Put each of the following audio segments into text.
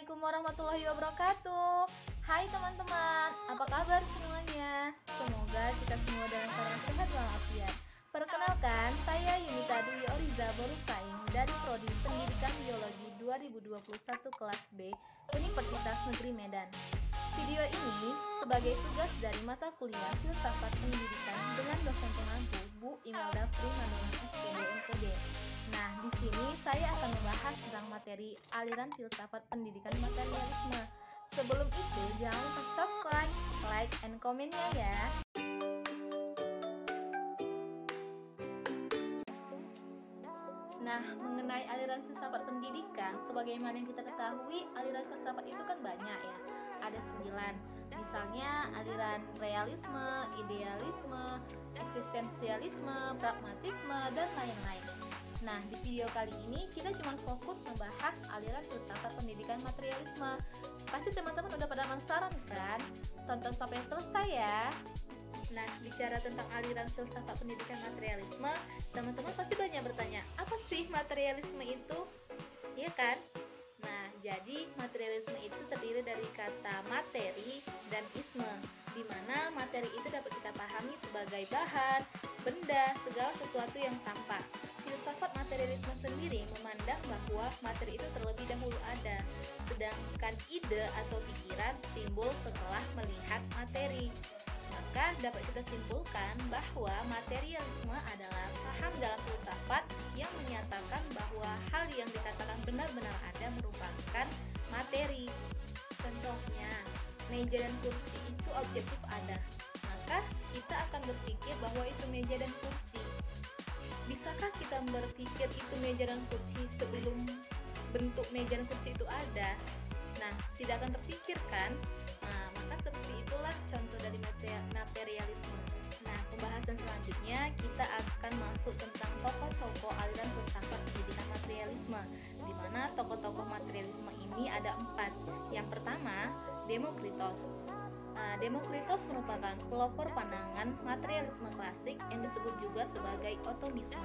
Assalamualaikum warahmatullahi wabarakatuh. Hai teman-teman, apa kabar semuanya? Semoga kita semua dalam keadaan sehat walafiat. Perkenalkan, saya Yunita Dwi Oriza Borusaing dari Prodi Pendidikan Biologi 2021 kelas B Universitas Negeri Medan. Video ini sebagai tugas dari mata kuliah Filsafat Pendidikan dengan dosen pengampu Bu Imelda Primanun SPD NPD. Nah, di sini saya akan membahas tentang materi aliran filsafat pendidikan materialisme. Sebelum itu, jangan lupa subscribe, like, and komen-nya ya. Nah, mengenai aliran filsafat pendidikan, sebagaimana yang kita ketahui, aliran filsafat itu kan banyak ya. Ada 9. Misalnya aliran realisme, idealisme, eksistensialisme, pragmatisme, dan lain-lain. Nah, di video kali ini kita cuma fokus membahas aliran filsafat pendidikan materialisme. Pasti teman-teman udah pada penasaran kan? Tonton sampai selesai ya. Nah, bicara tentang aliran filsafat pendidikan materialisme, teman-teman pasti banyak bertanya, apa sih materialisme itu? Iya kan? Nah, jadi materialisme itu terdiri dari kata materi dan isme, di mana materi itu dapat kita pahami sebagai bahan, benda, segala sesuatu yang tampak. Filsafat materialisme sendiri memandang bahwa materi itu terlebih dahulu ada, sedangkan ide atau pikiran timbul setelah melihat materi. Maka dapat kita simpulkan bahwa materialisme adalah paham dalam filsafat yang menyatakan bahwa hal yang dikatakan benar-benar ada merupakan materi. Contohnya, meja dan kursi itu objektif ada, maka kita akan berpikir bahwa itu meja dan kursi. Bisakah kita berpikir itu meja dan kursi sebelum bentuk meja dan kursi itu ada? Nah, tidak akan terpikirkan. Nah, maka seperti itulah contoh dari materialisme. Nah, pembahasan selanjutnya kita akan masuk tentang tokoh-tokoh aliran filsafat pendidikan materialisme, di mana tokoh-tokoh materialisme ini ada 4. Yang pertama, Demokritos. Demokritos merupakan pelopor pandangan materialisme klasik yang disebut juga sebagai otomisme.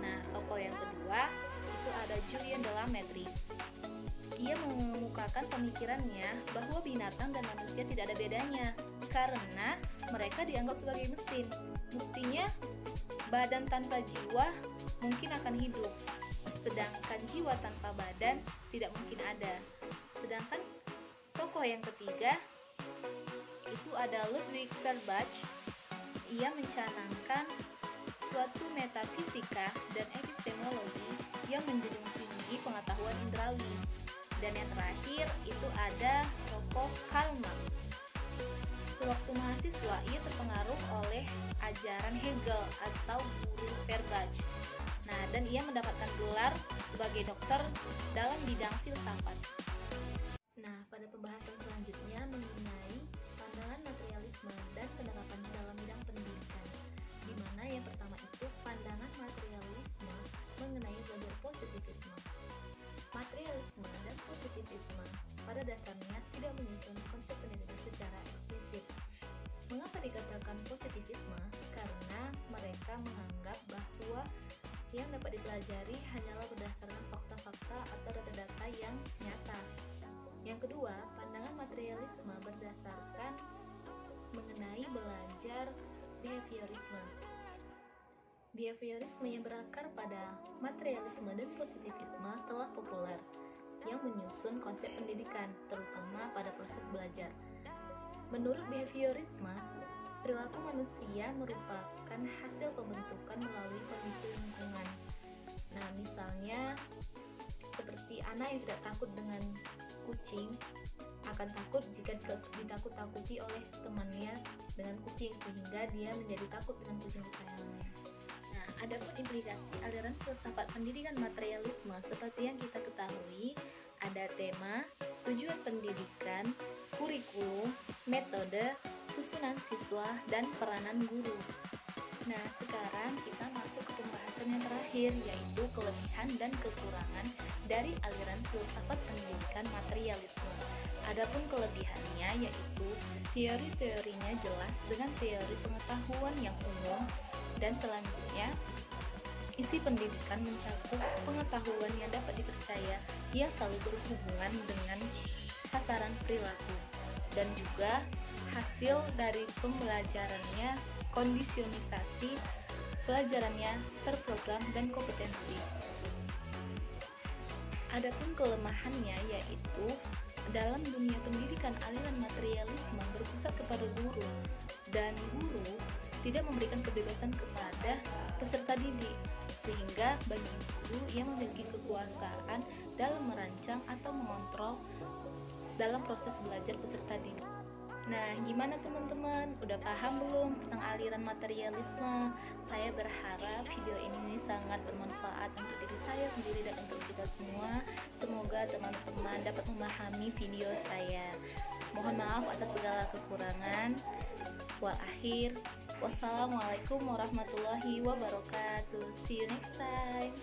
Nah, tokoh yang kedua itu ada Julien de la Métrie. Ia mengemukakan pemikirannya bahwa binatang dan manusia tidak ada bedanya karena mereka dianggap sebagai mesin. Buktinya, badan tanpa jiwa mungkin akan hidup, sedangkan jiwa tanpa badan tidak mungkin ada. Sedangkan tokoh yang ketiga itu ada Ludwig Feuerbach. Ia mencanangkan suatu metafisika dan epistemologi yang menjunjung tinggi pengetahuan indrawi. Dan yang terakhir itu ada tokoh Karl Marx. Sewaktu mahasiswa, ia terpengaruh oleh ajaran Hegel atau guru Feuerbach. Nah, dan ia mendapatkan gelar sebagai dokter dalam bidang filsafat. Nah, pada pembahasan selanjutnya mengenai pandangan materialisme dan penerapannya dalam bidang pendidikan, di mana yang pertama itu pandangan materialisme mengenai belajar positivisme. Materialisme dan positivisme pada dasarnya tidak menyusun konsep pendidikan secara eksplisit. Mengapa dikatakan positivisme? Karena mereka menganggap bahwa yang dapat dipelajari hanyalah berdasarkan fakta-fakta atau data-data yang nyata. Yang kedua, pandangan materialisme berdasarkan mengenai belajar behaviorisme. Behaviorisme yang berakar pada materialisme dan positivisme telah populer, yang menyusun konsep pendidikan, terutama pada proses belajar. Menurut behaviorisme, perilaku manusia merupakan hasil pembentukan melalui kondisi lingkungan. Nah, misalnya seperti anak yang tidak takut dengan kucing akan takut jika ditakut-takuti oleh temannya dengan kucing, sehingga dia menjadi takut dengan kucing kesayangannya. Nah, adapun implikasi aliran filsafat pendidikan materialisme seperti yang kita ketahui, ada tema, tujuan pendidikan, kurikulum, metode, susunan siswa, dan peranan guru. Nah, sekarang kita masuk ke pembahasan yang terakhir, yaitu kelebihan dan kekurangan dari aliran filsafat pendidikan materialisme. Adapun kelebihannya yaitu teori-teorinya jelas dengan teori pengetahuan yang umum, dan selanjutnya Isi pendidikan mencakup pengetahuan yang dapat dipercaya yang selalu berhubungan dengan sasaran perilaku, dan juga hasil dari pembelajarannya, kondisionisasi pelajarannya terprogram dan kompetensi. Adapun kelemahannya yaitu dalam dunia pendidikan aliran materialisme berpusat kepada guru, dan guru tidak memberikan kebebasan kepada peserta didik, sehingga bagi guru yang memiliki kekuasaan dalam merancang atau mengontrol dalam proses belajar peserta didik. Nah, gimana teman-teman? Udah paham belum tentang aliran materialisme? Saya berharap video ini sangat bermanfaat untuk diri saya sendiri dan untuk kita semua. Semoga teman-teman dapat memahami video saya. Mohon maaf atas segala kekurangan. Wassalamualaikum warahmatullahi wabarakatuh. See you next time.